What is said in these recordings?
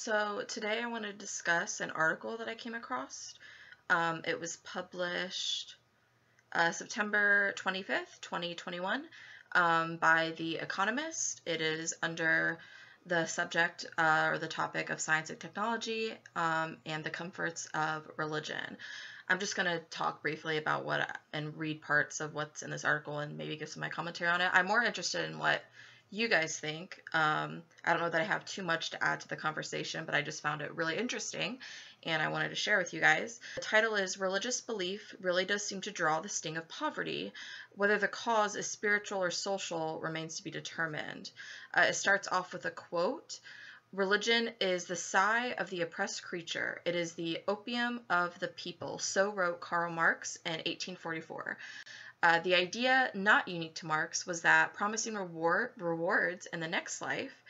So today I want to discuss an article that I came across. It was published September 25th, 2021, by The Economist. It is under the subject or the topic of science and technology and the comforts of religion. I'm just going to talk briefly about what and read parts of what's in this article and maybe give some of my commentary on it. I'm more interested in what you guys think. I don't know that I have too much to add to the conversation, but I just found it really interesting and I wanted to share with you guys. The title is Religious Belief Really Does Seem to Draw the Sting of Poverty. Whether the cause is spiritual or social remains to be determined. It starts off with a quote. Religion is the sigh of the oppressed creature. It is the opium of the people. So wrote Karl Marx in 1844. The idea, not unique to Marx, was that promising rewards in the next life,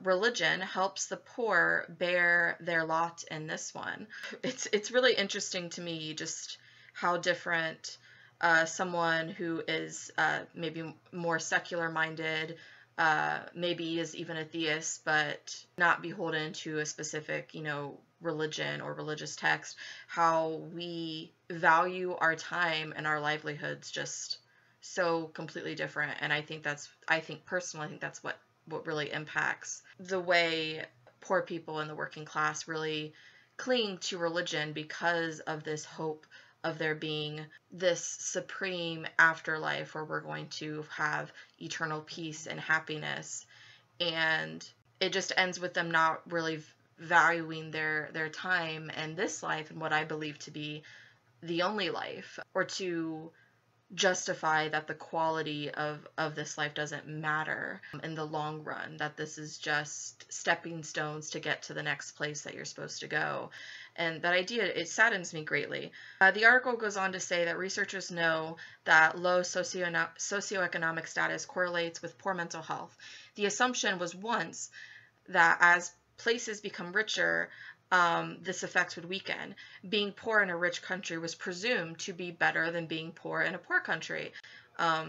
religion helps the poor bear their lot in this one. It's really interesting to me just how different someone who is maybe more secular minded, maybe is even a theist, but not beholden to a specific, religion or religious text, how we value our time and our livelihoods just so completely different. And I think personally, that's what really impacts the way poor people in the working class really cling to religion because of this hope of there being this supreme afterlife where we're going to have eternal peace and happiness. And it just ends with them not really valuing their time and this life and what I believe to be the only life, or to justify that the quality of this life doesn't matter in the long run, that this is just stepping stones to get to the next place that you're supposed to go. And that idea, it saddens me greatly. The article goes on to say that researchers know that low socioeconomic status correlates with poor mental health. The assumption was once that as places become richer, this effect would weaken. Being poor in a rich country was presumed to be better than being poor in a poor country.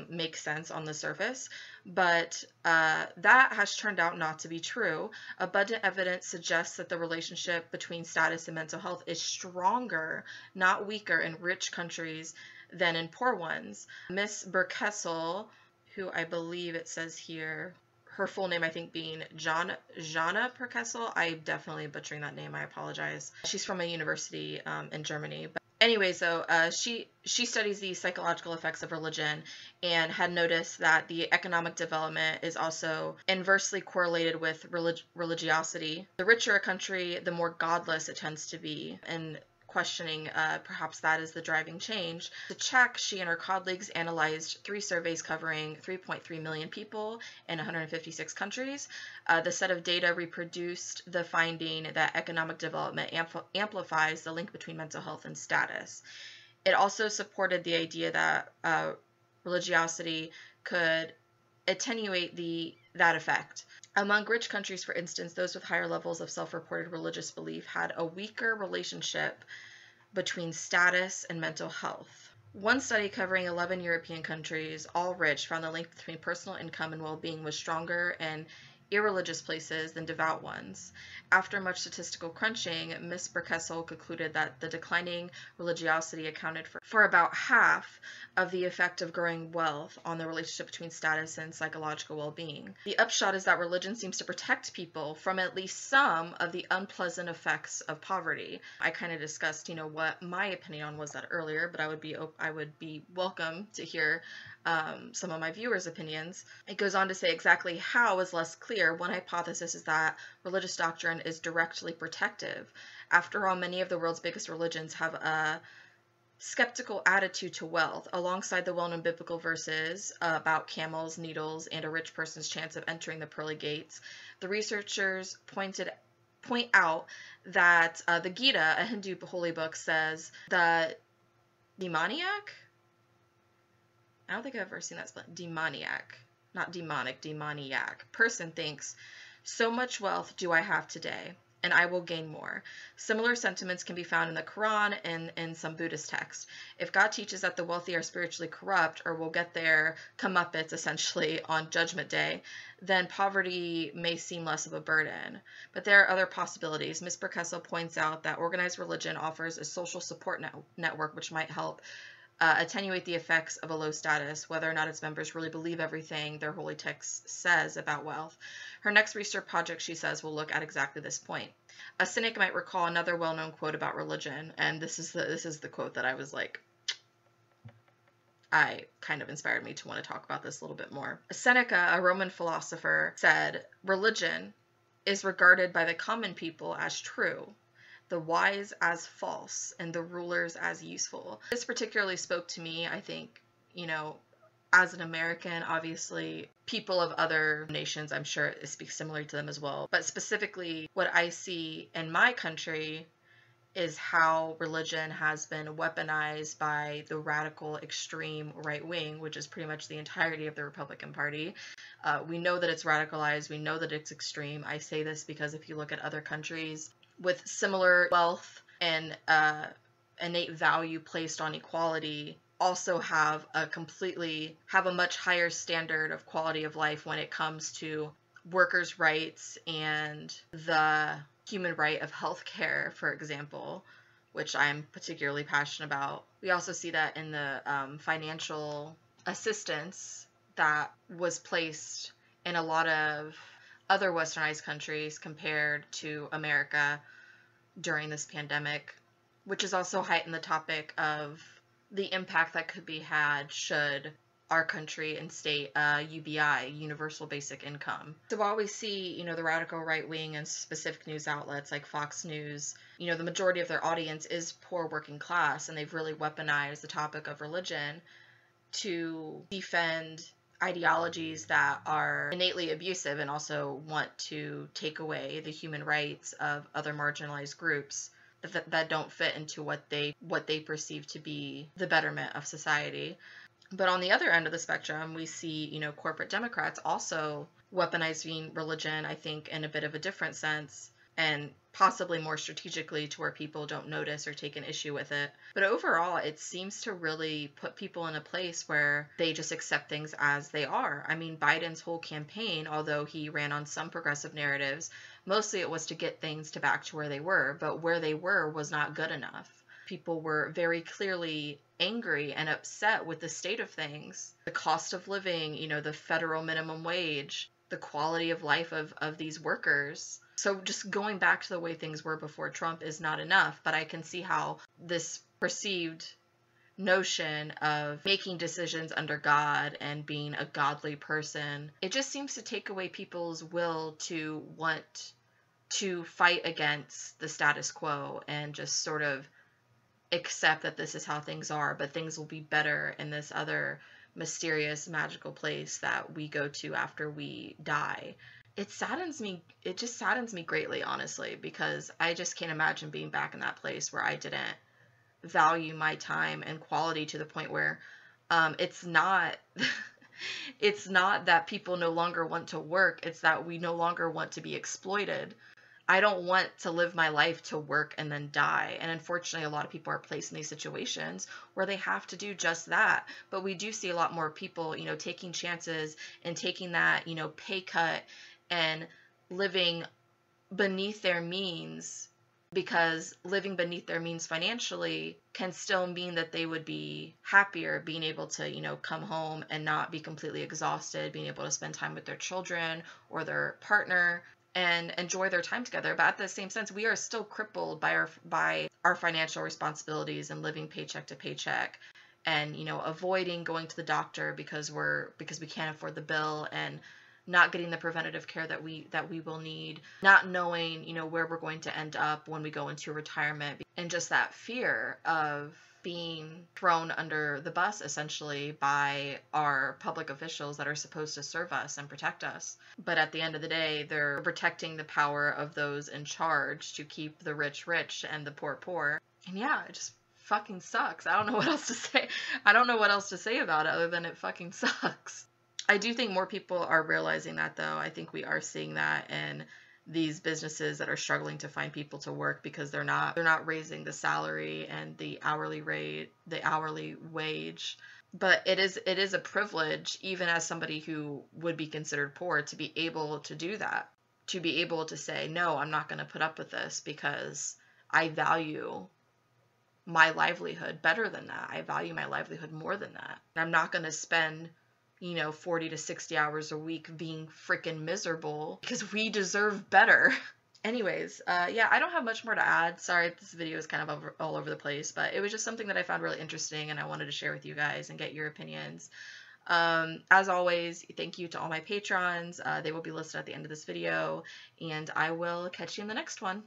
Makes sense on the surface, but that has turned out not to be true. Abundant evidence suggests that the relationship between status and mental health is stronger, not weaker, in rich countries than in poor ones. Miss Berkessel, who I believe it says here, her full name I think being Jana Perkessel. I'm definitely butchering that name. I apologize. She's from a university in Germany. But anyways, though, she studies the psychological effects of religion and had noticed that the economic development is also inversely correlated with religiosity. The richer a country, the more godless it tends to be. And questioning perhaps that is the driving change. To check, she and her colleagues analyzed 3 surveys covering 3.3 million people in 156 countries. The set of data reproduced the finding that economic development amplifies the link between mental health and status. It also supported the idea that religiosity could attenuate that effect. Among rich countries, for instance, those with higher levels of self-reported religious belief had a weaker relationship between status and mental health. One study covering 11 European countries, all rich, found the link between personal income and well-being was stronger in irreligious places than devout ones. After much statistical crunching, Ms. Berkessel concluded that the declining religiosity accounted for about half of the effect of growing wealth on the relationship between status and psychological well-being. The upshot is that religion seems to protect people from at least some of the unpleasant effects of poverty. I kind of discussed, what my opinion on was that earlier, but I would be welcome to hear some of my viewers' opinions. It goes on to say exactly how is less clear. One hypothesis is that religious doctrine is directly protective. After all, many of the world's biggest religions have a skeptical attitude to wealth. Alongside the well-known biblical verses about camels, needles, and a rich person's chance of entering the pearly gates, the researchers point out that the Gita, a Hindu holy book, says the demoniac? I don't think I've ever seen that spelled. Demoniac. Not demonic, demoniac. Person thinks, so much wealth do I have today. and I will gain more. Similar sentiments can be found in the Quran and in some Buddhist texts. If God teaches that the wealthy are spiritually corrupt or will get their comeuppance essentially on Judgment Day, then poverty may seem less of a burden. But there are other possibilities. Ms. Burkessel points out that organized religion offers a social support network which might help attenuate the effects of a low status, whether or not its members really believe everything their holy text says about wealth. Her next research project, she says, will look at exactly this point. A cynic might recall another well-known quote about religion, and this is the quote that I was like, I kind of inspired me to want to talk about this a little bit more. Seneca, a Roman philosopher, said, "Religion is regarded by the common people as true, the wise as false, and the rulers as useful." This particularly spoke to me, I think, as an American, obviously, people of other nations, I'm sure it speaks similar to them as well. But specifically, what I see in my country is how religion has been weaponized by the radical extreme right wing, which is pretty much the entirety of the Republican Party. We know that it's radicalized. We know that it's extreme. I say this because if you look at other countries with similar wealth and innate value placed on equality, also have a much higher standard of quality of life when it comes to workers' rights and the human right of healthcare, for example, which I'm particularly passionate about. We also see that in the financial assistance that was placed in a lot of other westernized countries compared to America during this pandemic, which has also heightened the topic of the impact that could be had should our country instate UBI, Universal Basic Income. So while we see, the radical right wing and specific news outlets like Fox News, the majority of their audience is poor working class, and they've really weaponized the topic of religion to defend ideologies that are innately abusive and also want to take away the human rights of other marginalized groups that don't fit into what they perceive to be the betterment of society. But on the other end of the spectrum, we see, corporate Democrats also weaponizing religion, I think, in a bit of a different sense, and possibly more strategically to where people don't notice or take an issue with it. But overall, it seems to really put people in a place where they just accept things as they are. I mean, Biden's whole campaign, although he ran on some progressive narratives, mostly it was to get things back to where they were, but where they were was not good enough. People were very clearly angry and upset with the state of things. The cost of living, the federal minimum wage, the quality of life of these workers. So just going back to the way things were before Trump is not enough, but I can see how this perceived notion of making decisions under God and being a godly person, it just seems to take away people's will to want to fight against the status quo and just sort of accept that this is how things are, but things will be better in this other mysterious, magical place that we go to after we die. It just saddens me greatly, honestly, because I just can't imagine being back in that place where I didn't value my time and quality to the point where it's not it's not that people no longer want to work, it's that we no longer want to be exploited. I don't want to live my life to work and then die. And unfortunately, a lot of people are placed in these situations where they have to do just that. But we do see a lot more people, taking chances and taking that, pay cut and living beneath their means, because living beneath their means financially can still mean that they would be happier being able to, come home and not be completely exhausted, being able to spend time with their children or their partner and enjoy their time together. But at the same sense, we are still crippled by our financial responsibilities and living paycheck to paycheck, and avoiding going to the doctor because we can't afford the bill, and not getting the preventative care that we will need, not knowing where we're going to end up when we go into retirement, and just that fear of being thrown under the bus essentially by our public officials that are supposed to serve us and protect us. But at the end of the day, they're protecting the power of those in charge to keep the rich rich and the poor poor. And yeah, it just fucking sucks. I don't know what else to say. I don't know what else to say about it other than it fucking sucks. I do think more people are realizing that, though. I think we are seeing that, and these businesses that are struggling to find people to work because they're not raising the salary and the hourly wage. But it is a privilege, even as somebody who would be considered poor, to be able to do that, to be able to say, no, I'm not going to put up with this because I value my livelihood better than that. I value my livelihood more than that. I'm not going to spend 40 to 60 hours a week being freaking miserable because we deserve better. Anyways, yeah, I don't have much more to add. Sorry, this video is kind of all over the place, but it was just something that I found really interesting and I wanted to share with you guys and get your opinions. As always, thank you to all my patrons. They will be listed at the end of this video, and I will catch you in the next one.